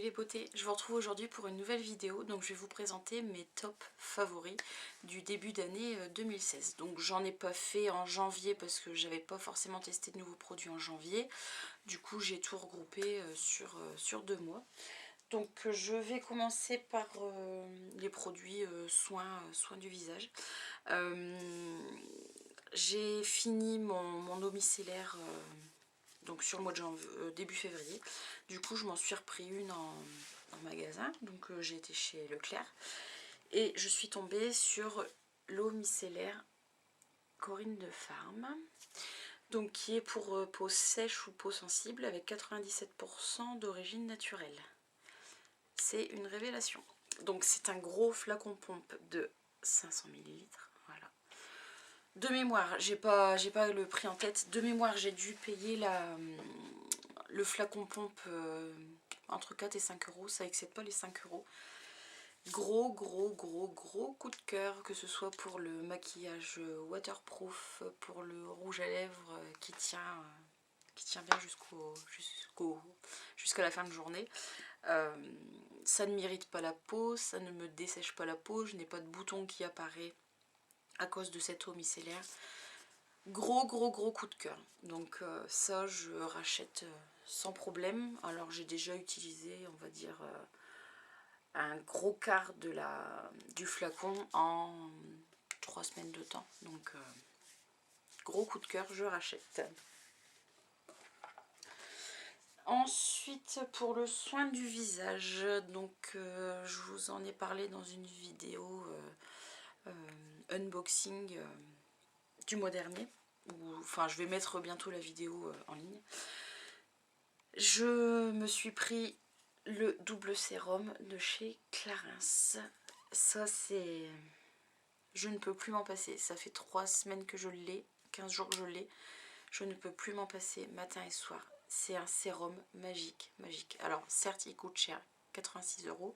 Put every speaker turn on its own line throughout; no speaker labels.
les beautés, je vous retrouve aujourd'hui pour une nouvelle vidéo. Donc je vais vous présenter mes tops favoris du début d'année 2016. Donc j'en ai pas fait en janvier parce que j'avais pas forcément testé de nouveaux produits en janvier. Du coup j'ai tout regroupé sur 2 mois. Donc je vais commencer par les produits soins du visage. J'ai fini mon eau micellaire donc sur le mois de janvier, début février. Du coup je m'en suis repris une en magasin, donc j'ai été chez Leclerc et je suis tombée sur l'eau micellaire Corinne de Farm, donc qui est pour peau sèche ou peau sensible avec 97% d'origine naturelle. C'est une révélation. Donc c'est un gros flacon pompe de 500 ml. Voilà. De mémoire, j'ai pas le prix en tête. De mémoire, j'ai dû payer le flacon pompe entre 4 et 5 euros. Ça excède pas les 5 euros. Gros coup de cœur, que ce soit pour le maquillage waterproof, pour le rouge à lèvres qui tient bien jusqu'à la fin de journée. Ça ne m'irrite pas la peau, ça ne me dessèche pas la peau, je n'ai pas de bouton qui apparaît à cause de cette eau micellaire. Gros coup de cœur. Donc ça je rachète sans problème. Alors j'ai déjà utilisé, on va dire, un gros quart du flacon en 3 semaines de temps. Donc gros coup de cœur, je rachète. Ensuite, pour le soin du visage, donc je vous en ai parlé dans une vidéo unboxing du mois dernier. Enfin, je vais mettre bientôt la vidéo en ligne. Je me suis pris le double sérum de chez Clarins. Ça, c'est... Je ne peux plus m'en passer. Ça fait 3 semaines que je l'ai, 15 jours que je l'ai. Je ne peux plus m'en passer matin et soir. C'est un sérum magique. Alors, certes, il coûte cher, 86 euros.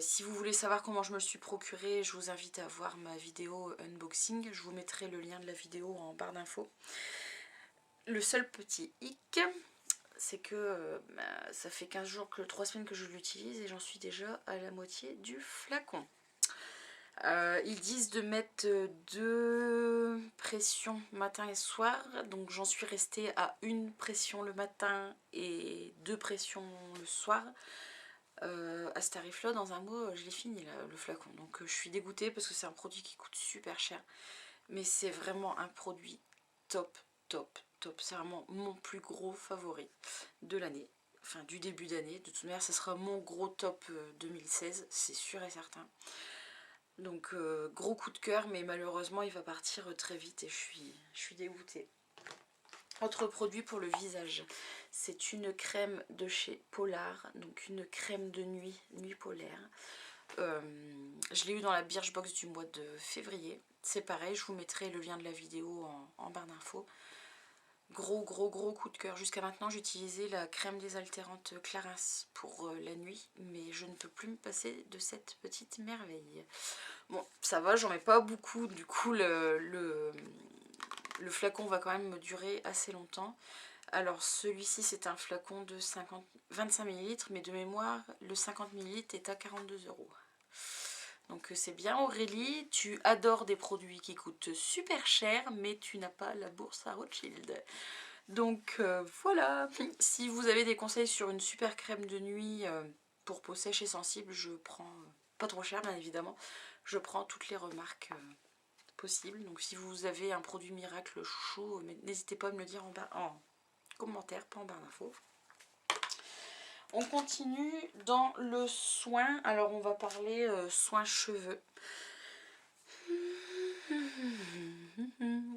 Si vous voulez savoir comment je me le suis procuré, je vous invite à voir ma vidéo unboxing. Je vous mettrai le lien de la vidéo en barre d'infos. Le seul petit hic, c'est que ça fait 15 jours, 3 semaines que je l'utilise et j'en suis déjà à la moitié du flacon. Ils disent de mettre 2 pressions matin et soir, donc j'en suis restée à 1 pression le matin et 2 pressions le soir. À ce tarif là, dans un mois je l'ai fini là, le flacon, donc je suis dégoûtée parce que c'est un produit qui coûte super cher, mais c'est vraiment un produit top. C'est vraiment mon plus gros favori de l'année, enfin du début d'année. De toute manière ce sera mon gros top 2016, c'est sûr et certain. Donc gros coup de cœur, mais malheureusement il va partir très vite et je suis dégoûtée. Autre produit pour le visage, c'est une crème de chez Polar, donc une crème de nuit polaire. Je l'ai eu dans la Birchbox du mois de février. C'est pareil, je vous mettrai le lien de la vidéo en barre d'infos. Gros coup de cœur. Jusqu'à maintenant j'utilisais la crème désaltérante Clarins pour la nuit, mais je ne peux plus me passer de cette petite merveille. Bon, ça va, j'en mets pas beaucoup, du coup le flacon va quand même me durer assez longtemps. Alors celui-ci c'est un flacon de 25 ml, mais de mémoire le 50 ml est à 42 euros. Donc c'est bien Aurélie, tu adores des produits qui coûtent super cher, mais tu n'as pas la bourse à Rothschild. Donc voilà, si vous avez des conseils sur une super crème de nuit pour peau sèche et sensible, je prends, pas trop cher bien évidemment, je prends toutes les remarques possibles. Donc si vous avez un produit miracle chouchou, n'hésitez pas à me le dire en commentaire, pas en barre d'infos. On continue dans le soin. Alors on va parler soin cheveux.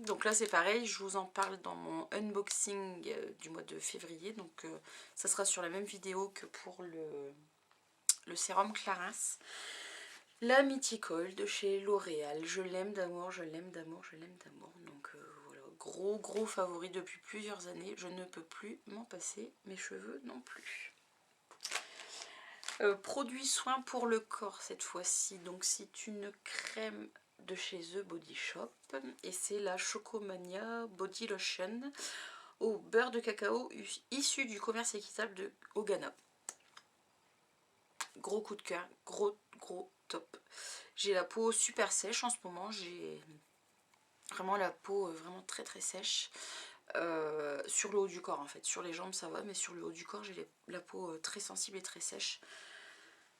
Donc là c'est pareil, je vous en parle dans mon unboxing du mois de février. Donc ça sera sur la même vidéo que pour le sérum Clarins. La Mythical de chez L'Oréal. Je l'aime d'amour, je l'aime d'amour. Donc voilà, gros favori depuis plusieurs années. Je ne peux plus m'en passer, mes cheveux non plus. Produit soin pour le corps cette fois-ci. Donc c'est une crème de chez The Body Shop et c'est la Chocomania Body Lotion au beurre de cacao issu du commerce équitable au Ghana. gros coup de cœur, gros top. J'ai la peau super sèche en ce moment, j'ai vraiment la peau vraiment très sèche. Sur le haut du corps en fait, sur les jambes ça va, mais sur le haut du corps j'ai la peau très sensible et très sèche.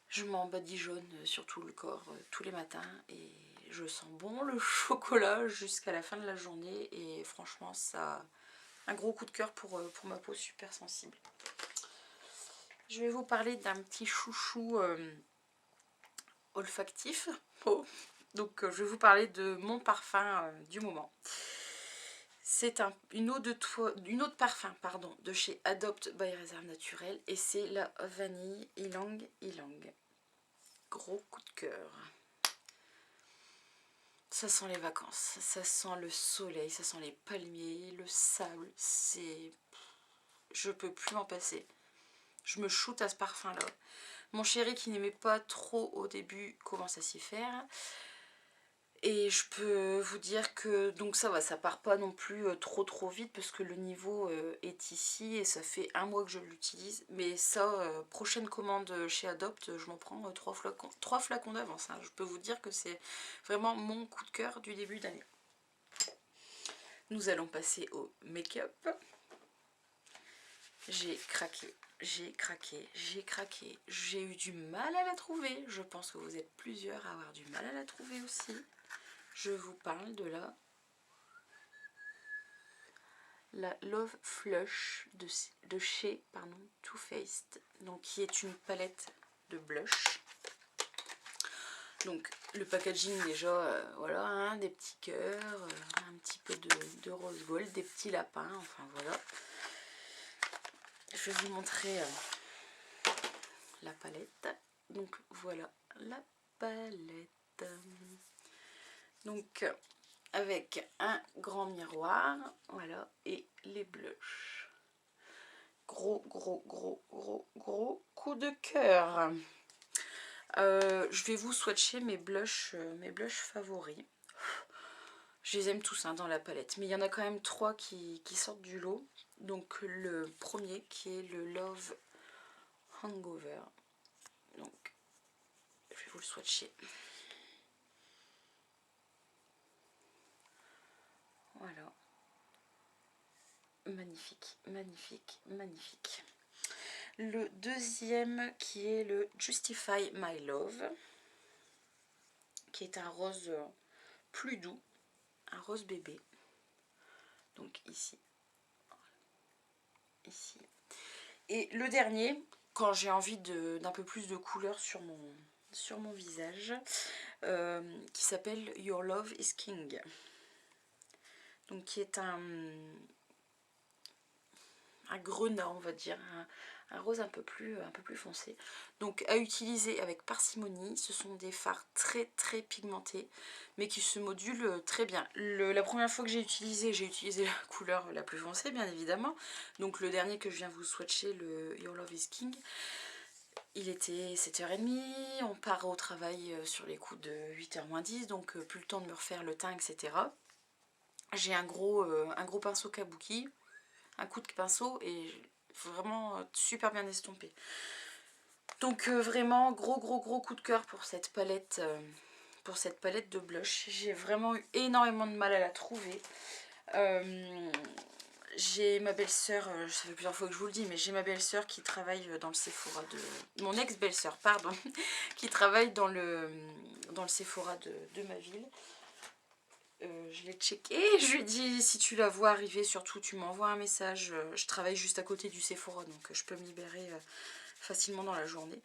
Je m'en badigeonne sur tout le corps tous les matins et je sens bon le chocolat jusqu'à la fin de la journée et franchement ça un gros coup de cœur pour ma peau super sensible. Je vais vous parler d'un petit chouchou olfactif. Oh. Donc je vais vous parler de mon parfum du moment. C'est une eau de parfum pardon, de chez Adopt by Réserve Naturelle et c'est la vanille Ylang Ylang. Gros coup de cœur. Ça sent les vacances, ça sent le soleil, ça sent les palmiers, le sable, c'est... Je peux plus m'en passer. Je me shoot à ce parfum là. Mon chéri qui n'aimait pas trop au début commence à s'y faire. Et je peux vous dire que donc ça va, ça part pas non plus trop vite parce que le niveau est ici et ça fait un mois que je l'utilise. Mais ça, prochaine commande chez Adopt, je m'en prends 3 flacons d'avance. Hein. Je peux vous dire que c'est vraiment mon coup de cœur du début d'année. Nous allons passer au make-up. J'ai craqué, j'ai craqué, j'ai craqué. J'ai eu du mal à la trouver. Je pense que vous êtes plusieurs à avoir du mal à la trouver aussi. Je vous parle de la Love Flush de chez Too Faced, donc qui est une palette de blush. Donc le packaging déjà, voilà, hein, des petits cœurs, un petit peu de rose gold, des petits lapins, enfin voilà. Je vais vous montrer la palette. Donc voilà la palette. Donc avec un grand miroir, voilà, et les blushs. Gros coup de cœur. Je vais vous swatcher mes blushs favoris. Je les aime tous hein, dans la palette, mais il y en a quand même 3 qui sortent du lot. Donc le premier qui est le Love Hangover. Donc je vais vous le swatcher. Voilà. Magnifique, magnifique, magnifique. Le deuxième qui est le Justify My Love, qui est un rose plus doux, un rose bébé. Donc ici, ici. Et le dernier, quand j'ai envie d'un peu plus de couleur sur mon visage, qui s'appelle Your Love is King. Donc qui est un grenat, on va dire, un rose un peu plus foncé. Donc à utiliser avec parcimonie. Ce sont des fards très pigmentés, mais qui se modulent très bien. La première fois que j'ai utilisé la couleur la plus foncée, bien évidemment. Donc le dernier que je viens vous swatcher, le Your Love is King, il était 7h30, on part au travail sur les coups de 8h moins 10, donc plus le temps de me refaire le teint, etc. J'ai un gros pinceau kabuki, un coup de pinceau et vraiment super bien estompé. Donc vraiment gros coup de cœur pour cette palette de blush. J'ai vraiment eu énormément de mal à la trouver. J'ai ma belle-sœur, ça fait plusieurs fois que je vous le dis, mais j'ai ma belle-sœur qui travaille dans le Sephora de... Mon ex-belle-sœur, pardon, qui travaille dans le Sephora de ma ville. Je l'ai checké, je lui ai dit si tu la vois arriver, surtout tu m'envoies un message. Je travaille juste à côté du Sephora, donc je peux me libérer facilement dans la journée.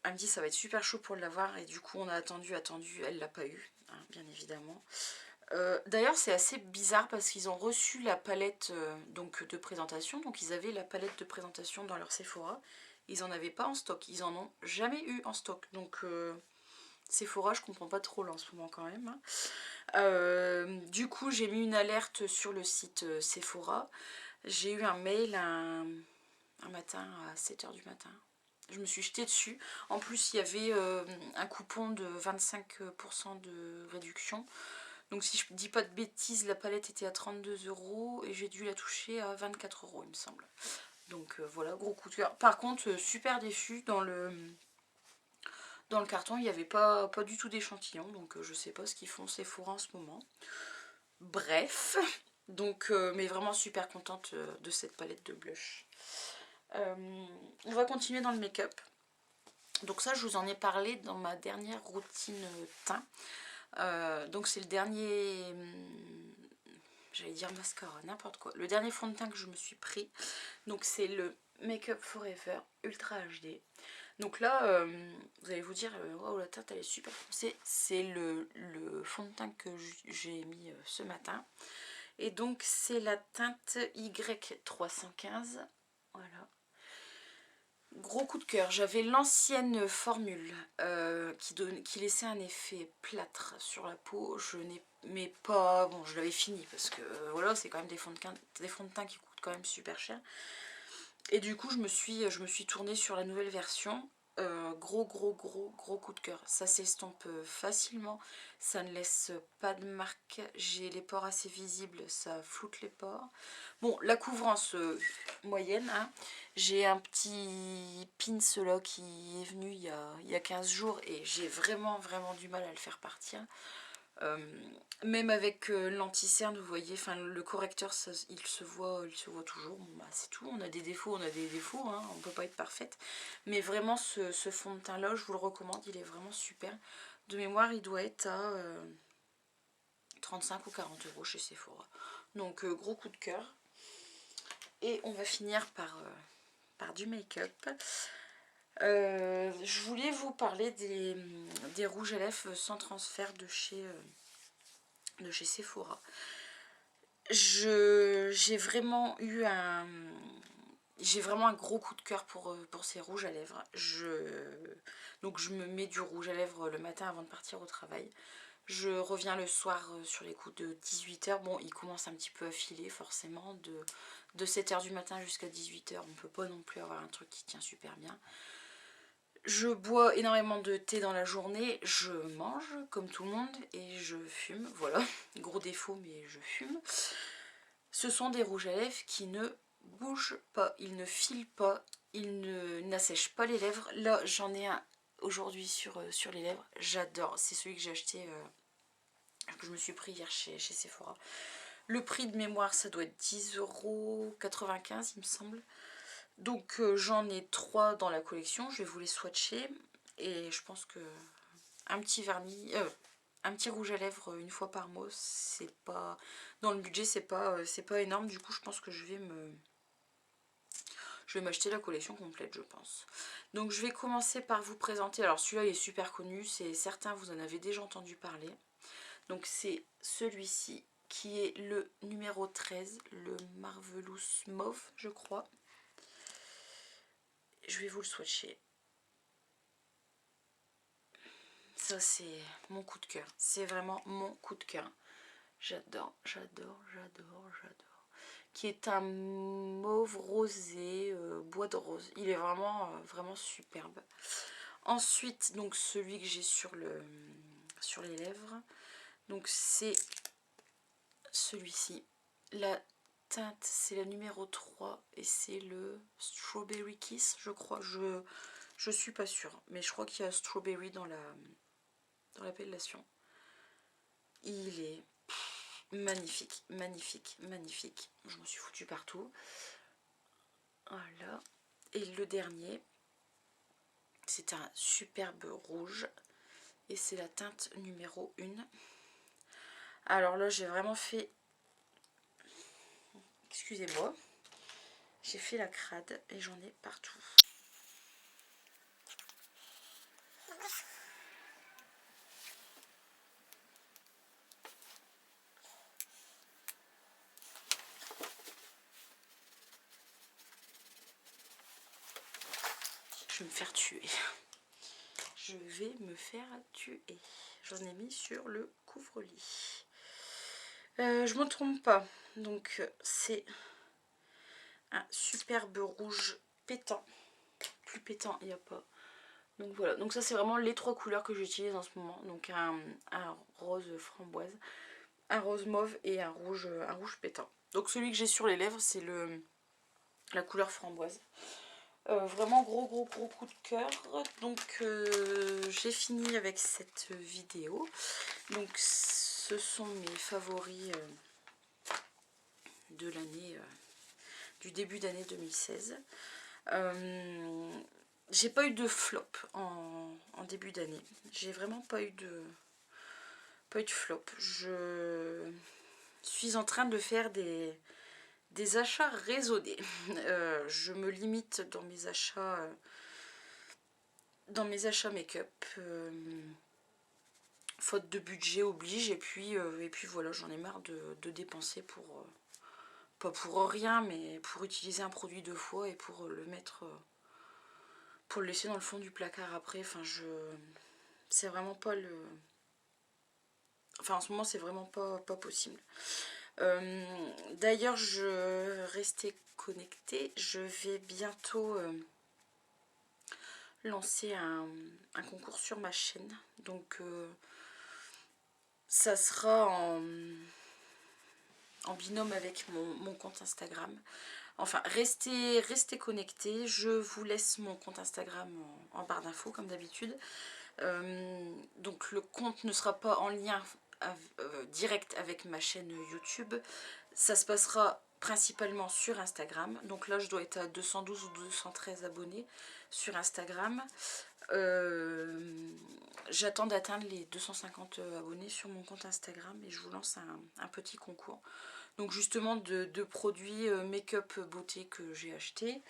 Elle me dit ça va être super chaud pour l'avoir et du coup on a attendu, elle l'a pas eu, hein, bien évidemment. D'ailleurs c'est assez bizarre parce qu'ils ont reçu la palette donc de présentation, donc ils avaient la palette de présentation dans leur Sephora, ils en avaient pas en stock, ils en ont jamais eu en stock, donc Sephora je comprends pas trop là en ce moment quand même. Hein. Du coup j'ai mis une alerte sur le site Sephora, j'ai eu un mail un matin à 7h du matin. Je me suis jetée dessus. En plus, il y avait un coupon de 25% de réduction. Donc si je dis pas de bêtises, la palette était à 32 € et j'ai dû la toucher à 24 € il me semble. Donc voilà, gros coup de cœur. Par contre, super déçue dans le Dans le carton, il n'y avait pas du tout d'échantillon, donc je sais pas ce qu'ils font Sephora en ce moment. Bref, donc mais vraiment super contente de cette palette de blush. On va continuer dans le make-up. Donc ça, je vous en ai parlé dans ma dernière routine teint. Donc c'est le dernier, j'allais dire mascara, n'importe quoi. Le dernier fond de teint que je me suis pris. Donc c'est le Make Up Forever Ultra HD. Donc là, vous allez vous dire, waouh, la teinte elle est super foncée. C'est le fond de teint que j'ai mis ce matin. Et donc c'est la teinte Y315. Voilà. Gros coup de cœur, j'avais l'ancienne formule qui laissait un effet plâtre sur la peau. Je n'ai mais pas, bon je l'avais fini parce que voilà, c'est quand même des fonds de teint qui coûtent quand même super cher. Et du coup je me suis tournée sur la nouvelle version. Gros coup de cœur, ça s'estompe facilement, ça ne laisse pas de marque, j'ai les pores assez visibles, ça floute les pores. Bon, la couvrance moyenne, hein. J'ai un petit pins là qui est venu il y a 15 jours et j'ai vraiment du mal à le faire partir. Même avec l'anti-cerne, vous voyez, enfin le correcteur, ça, il se voit toujours. Bon, bah, c'est tout, on a des défauts, hein, on peut pas être parfaite. Mais vraiment, ce fond de teint là, je vous le recommande, il est vraiment super. De mémoire, il doit être à 35 ou 40 euros chez Sephora. Donc, gros coup de cœur. Et on va finir par du make-up. Je voulais vous parler des rouges à lèvres sans transfert de chez Sephora. J'ai vraiment un gros coup de cœur pour ces rouges à lèvres. Donc je me mets du rouge à lèvres le matin avant de partir au travail. Je reviens le soir sur les coups de 18 h. Bon, il commence un petit peu à filer forcément. De 7 h du matin jusqu'à 18 h, on ne peut pas non plus avoir un truc qui tient super bien. Je bois énormément de thé dans la journée, je mange comme tout le monde et je fume, voilà, gros défaut mais je fume. Ce sont des rouges à lèvres qui ne bougent pas, ils ne filent pas, ils n'assèchent pas les lèvres. Là j'en ai un aujourd'hui sur les lèvres, j'adore, c'est celui que j'ai acheté, que je me suis pris hier chez Sephora. Le prix de mémoire ça doit être 10,95 € il me semble. Donc j'en ai 3 dans la collection, je vais vous les swatcher et je pense que un petit vernis, un petit rouge à lèvres une fois par mois, c'est pas dans le budget, c'est pas énorme. Du coup je pense que je vais m'acheter la collection complète, je pense. Donc je vais commencer par vous présenter, alors celui-là il est super connu, c'est certain vous en avez déjà entendu parler. Donc c'est celui-ci qui est le numéro 13, le Marvelous Mauve je crois. Je vais vous le swatcher. Ça c'est mon coup de cœur. C'est vraiment mon coup de cœur. J'adore. Qui est un mauve rosé, bois de rose. Il est vraiment superbe. Ensuite, donc celui que j'ai sur les lèvres. Donc c'est celui-ci. La teinte, c'est la numéro 3 et c'est le Strawberry Kiss, je crois. Je suis pas sûre, mais je crois qu'il y a Strawberry dans l'appellation. Il est magnifique. Je m'en suis foutue partout. Voilà. Et le dernier, c'est un superbe rouge. Et c'est la teinte numéro 1. Alors là, j'ai vraiment fait... Excusez-moi. J'ai fait la crade et j'en ai partout. Je vais me faire tuer. Je vais me faire tuer. J'en ai mis sur le couvre-lit. Je me trompe pas. Donc c'est un superbe rouge pétant. Plus pétant, il n'y a pas. Donc voilà. Donc ça c'est vraiment les 3 couleurs que j'utilise en ce moment. Donc un rose framboise, un rose mauve et un rouge pétant. Donc celui que j'ai sur les lèvres c'est la couleur framboise. Vraiment gros coup de cœur. Donc j'ai fini avec cette vidéo. Donc ce sont mes favoris de l'année, du début d'année 2016. J'ai pas eu de flop en début d'année. J'ai vraiment pas eu de flop. Je suis en train de faire des achats raisonnés. Je me limite dans mes achats make-up. Faute de budget oblige, et puis voilà, j'en ai marre de dépenser pour pas pour rien, mais pour utiliser un produit 2 fois et pour le mettre pour le laisser dans le fond du placard après. Enfin, c'est vraiment pas le, enfin en ce moment c'est vraiment pas possible. D'ailleurs, je restais connectée, je vais bientôt lancer un concours sur ma chaîne, donc ça sera en binôme avec mon compte Instagram. Enfin, restez connectés. Je vous laisse mon compte Instagram en barre d'infos comme d'habitude. Donc le compte ne sera pas en lien direct avec ma chaîne YouTube. Ça se passera principalement sur Instagram. Donc là, je dois être à 212 ou 213 abonnés sur Instagram. J'attends d'atteindre les 250 abonnés sur mon compte Instagram et je vous lance un petit concours. Donc justement de produits make-up beauté que j'ai acheté,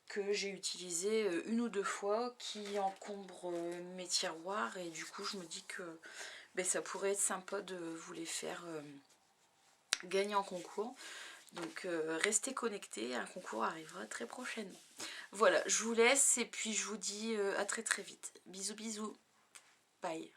que j'ai utilisé 1 ou 2 fois, qui encombrent mes tiroirs, et du coup je me dis que ça pourrait être sympa de vous les faire gagner en concours. Donc restez connectés, un concours arrivera très prochainement. Voilà, je vous laisse et puis je vous dis à très vite. Bisous bisous, bye.